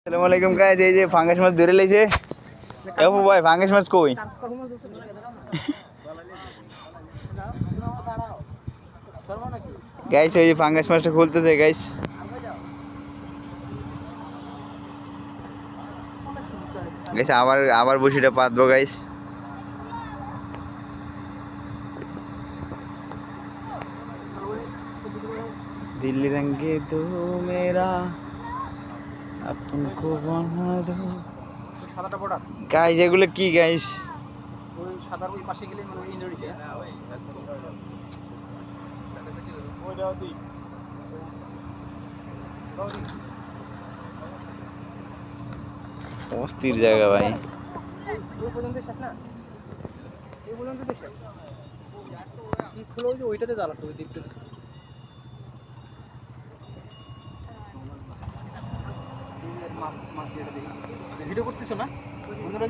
আসসালামু আলাইকুম গাইস, এই যে ফাঙ্গাস মাছ ধরে লাইছে। আপু ভাই ফাঙ্গাস মাছ কই? গাইস এই যে ফাঙ্গাস মাছটা খুলতেছে গাইস। গাইস আবার আবার বসিটা পাতবো গাইস। দিল্লি রঙে দো মেরা আপন কো বনা দো। সাদাটা বর্ডার গাইস এগুলো কি গাইস? ওই সাদার ওই পাশে গেলে মানে ইন্ডোনেশিয়া অস্থির জায়গা ভাই। ওই পর্যন্ত শেষ না, এই পর্যন্ত শেষ কি খুলো যে ওইটাতে দাঁড়াতো ওই দ্বীপটাতে। ভিডিও করতেছো না বন্ধুরা?